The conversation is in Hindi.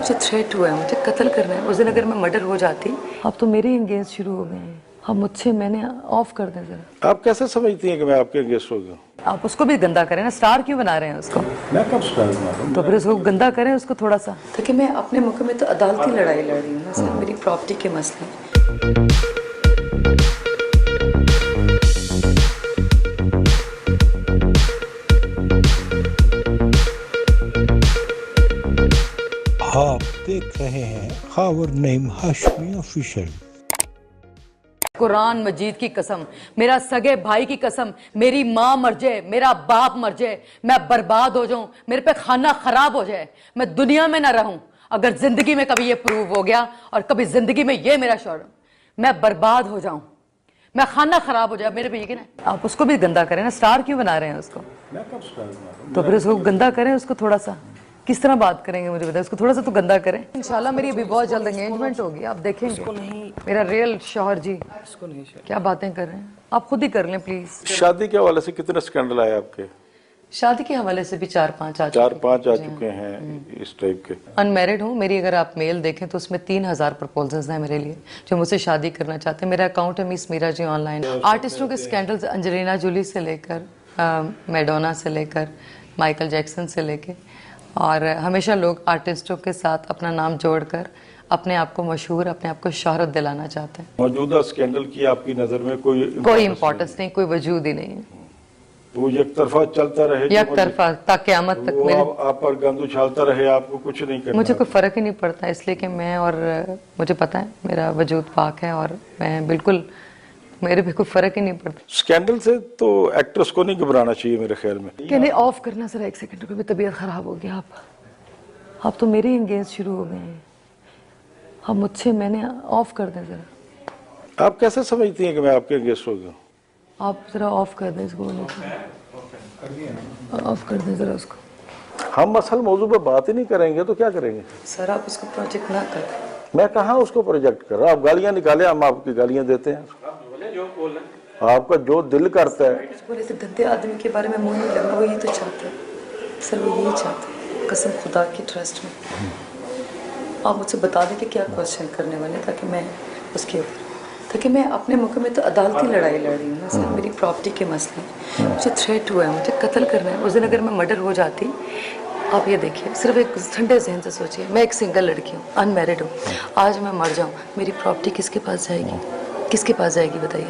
मुझे थ्रेट हुआ है, मुझे कत्ल करना है। उस दिन अगर मैं मर्डर हो जाती। अब तो मेरे एंगेज शुरू हो गए हैं। अब मुझसे मैंने ऑफ कर दें जरा। आप कैसे समझती हैं कि मैं आपके अगेंस्ट हो गया? आप उसको भी गंदा करें ना, स्टार क्यों बना रहे हैं उसको? मैं कब स्टार बना रहा हूं? तो फिर उसको गंदा करें उसको थोड़ा सा, ताकि मैं अपने मौके में तो अदालती लड़ाई लड़ रही हूँ ना सर, मेरी प्रॉपर्टी के मसले। आप देख रहे हैं खबर नईम हाशमी ऑफिशियल। कुरान मजीद की कसम, मेरा सगे भाई की कसम, मेरी माँ मर जाए, मेरा बाप मर जाए, मैं बर्बाद हो जाऊं, मेरे पे खाना खराब हो जाए, मैं दुनिया में ना रहूं, अगर जिंदगी में कभी ये प्रूव हो गया और कभी जिंदगी में ये मेरा शौहर, मैं बर्बाद हो जाऊं, मैं खाना खराब हो जाए, मेरे पे यकीन है। आप उसको भी गंदा करें ना, स्टार क्यों बना रहे हैं उसको? मैं कब स्टार बना रहा हूं? तो फिर उसको गंदा करें उसको थोड़ा सा। किस तरह बात करेंगे मुझे बताएं, उसको थोड़ा सा तो गंदा करें। इंशाल्लाह मेरी अभी बहुत जल्द एंगेजमेंट होगी, आप देखेंगे मेरा रियल शौहर जी। क्या बातें कर रहे हैं आप, खुद ही कर लें प्लीज। शादी के हवाले से कितने स्कैंडल आए आपके? शादी के हवाले से भी 4-5 आ चुके हैं इस टाइप के। अनमैरिड हूँ, मेरी अगर आप मेल देखें तो उसमें 3000 प्रपोजल्स हैं मेरे लिए जो मुझसे शादी करना चाहते हैं। मेरा अकाउंट है मिस मीरा जी ऑनलाइन। आर्टिस्टों के स्कैंडल्स अंजेलिना जोली से लेकर मैडोना से लेकर माइकल जैक्सन से लेकर, और हमेशा लोग आर्टिस्टों के साथ अपना नाम जोड़कर अपने आप को मशहूर, अपने आप को शोहरत दिलाना चाहते हैं। मौजूदा स्कैंडल की आपकी नजर में कोई इम्पोर्टेंस नहीं, कोई वजूद ही नहीं है। वो एक तरफा चलता रहे, एक तरफा तक क़यामत तक मेरे आप पर गंद उछालता रहे, आपको कुछ नहीं करना। मुझे कोई फ़र्क ही नहीं पड़ता, इसलिए कि मैं, और मुझे पता है मेरा वजूद पाक है और मैं बिल्कुल, मेरे पे कोई फ़र्क ही नहीं पड़ता। स्कैंडल से तो एक्ट्रेस को नहीं घबराना चाहिए मेरे ख्याल में। कहने ऑफ करना सर, एक सेकंड, मेरी तबीयत ख़राब हो गया। आप तो मेरे एंगेज शुरू हो गए हैं। अब मुझसे मैंने ऑफ कर दें जरा। आप कैसे समझती हैं कि मैं आपके अगेंस्ट हो गया? आप जरा ऑफ कर दें इसको, ऑफ कर दें जरा उसको। हम असल मौजू पर बात ही नहीं करेंगे तो क्या करेंगे? सर आप उसको प्रोजेक्ट ना करें। मैं कहाँ उसको प्रोजेक्ट कर रहा हूँ? आप गालियाँ निकाले, हम आपकी गालियाँ देते हैं। आपका जो दिल करता है। बोले ऐसे गंदे आदमी के बारे में मुंह नहीं लगना, वो यही तो चाहते हैं सर, वो यही चाहते हैं, कसम खुदा की ट्रस्ट में। आप मुझसे बता दें कि क्या क्वेश्चन करने वाले, ताकि मैं उसके ऊपर, ताकि मैं अपने मौके में तो अदालती लड़ाई लड़ रही हूँ ना सर, मेरी प्रॉपर्टी के मसले। मुझे थ्रेट हुआ है, मुझे कत्ल करना है। उस दिन अगर मैं मर्डर हो जाती, आप ये देखिए, सिर्फ एक ठंडे जहन से सोचिए, मैं एक सिंगल लड़की हूँ, अनमैरिड हूँ, आज मैं मर जाऊँ, मेरी प्रॉपर्टी किसके पास जाएगी? किसके पास जाएगी बताइए?